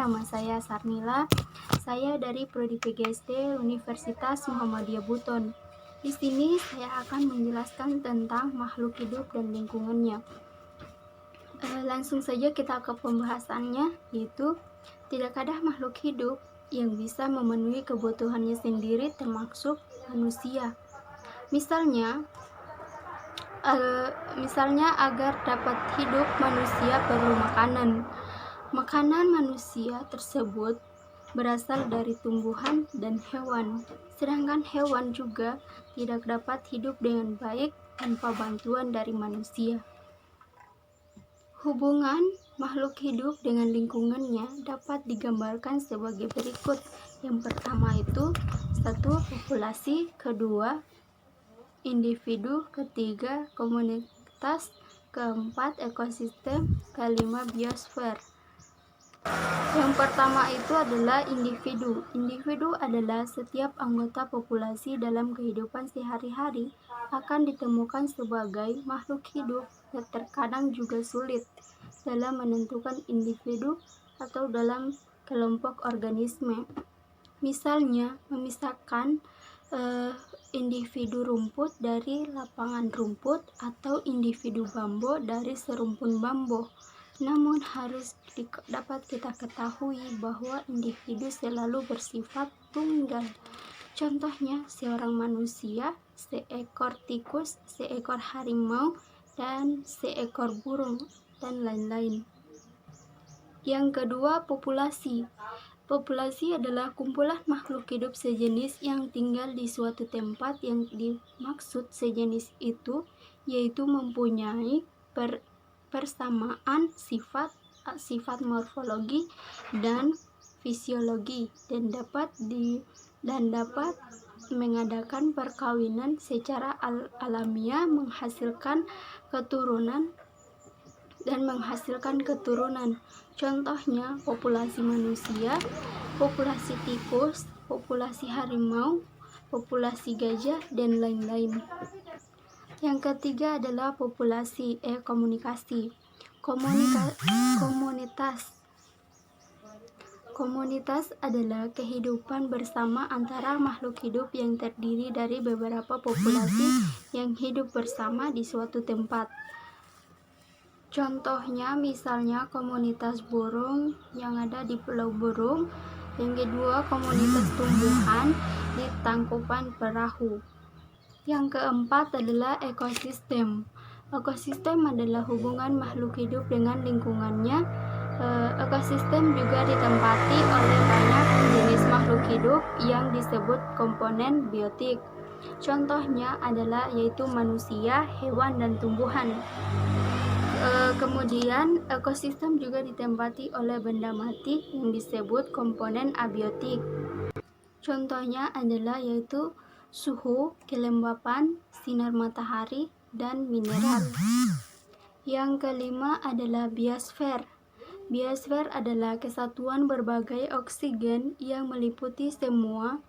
nama saya Sarnila. Saya dari Prodi PGSD Universitas Muhammadiyah Buton. Di sini saya akan menjelaskan tentang makhluk hidup dan lingkungannya. Langsung saja kita ke pembahasannya, yaitu tidak ada makhluk hidup yang bisa memenuhi kebutuhannya sendiri termasuk manusia. Misalnya agar dapat hidup manusia perlu makanan. Makanan manusia tersebut berasal dari tumbuhan dan hewan. Sedangkan hewan juga tidak dapat hidup dengan baik tanpa bantuan dari manusia. Hubungan makhluk hidup dengan lingkungannya dapat digambarkan sebagai berikut. Yang pertama itu 1. Populasi, kedua individu, ketiga komunitas, keempat ekosistem, kelima biosfer. Yang pertama itu adalah individu. Individu adalah setiap anggota populasi dalam kehidupan sehari-hari akan ditemukan sebagai makhluk hidup dan terkadang juga sulit dalam menentukan individu atau dalam kelompok organisme. Misalnya, memisahkan individu rumput dari lapangan rumput atau individu bambu dari serumpun bambu. Namun harus dapat kita ketahui bahwa individu selalu bersifat tunggal. Contohnya seorang manusia, seekor tikus, seekor harimau, dan seekor burung, dan lain-lain. Yang kedua, populasi. Populasi adalah kumpulan makhluk hidup sejenis yang tinggal di suatu tempat. Yang dimaksud sejenis itu yaitu mempunyai persamaan sifat morfologi dan fisiologi dan dapat mengadakan perkawinan secara alamiah menghasilkan keturunan. Contohnya populasi manusia, populasi tikus, populasi harimau, populasi gajah, dan lain-lain. Yang ketiga adalah populasi komunikasi. Komunitas adalah kehidupan bersama antara makhluk hidup yang terdiri dari beberapa populasi yang hidup bersama di suatu tempat. Contohnya misalnya komunitas burung yang ada di Pulau Burung. Yang kedua, komunitas tumbuhan di Tangkupan Perahu. Yang keempat adalah ekosistem. Ekosistem adalah hubungan makhluk hidup dengan lingkungannya. Ekosistem juga ditempati oleh banyak jenis makhluk hidup yang disebut komponen biotik. Contohnya adalah yaitu manusia, hewan, dan tumbuhan. Kemudian ekosistem juga ditempati oleh benda mati yang disebut komponen abiotik. Contohnya adalah yaitu suhu, kelembapan, sinar matahari, dan mineral. Yang kelima adalah biosfer. Biosfer adalah kesatuan berbagai oksigen yang meliputi semua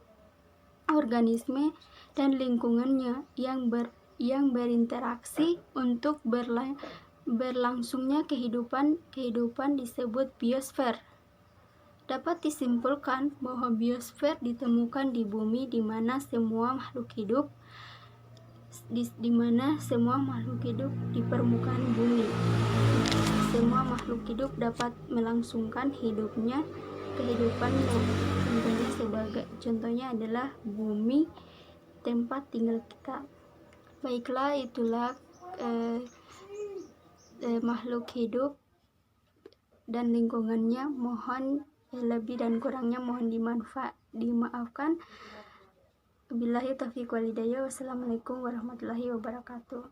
organisme dan lingkungannya yang berinteraksi untuk berlangsungnya kehidupan disebut biosfer. Dapat disimpulkan bahwa biosfer ditemukan di bumi di mana semua makhluk hidup di permukaan bumi. Semua makhluk hidup dapat melangsungkan kehidupannya. Contohnya adalah bumi, tempat tinggal kita. Baiklah, itulah makhluk hidup dan lingkungannya. Mohon lebih dan kurangnya mohon dimaafkan. Wabillahi taufiq wal hidayah. Wassalamualaikum warahmatullahi wabarakatuh.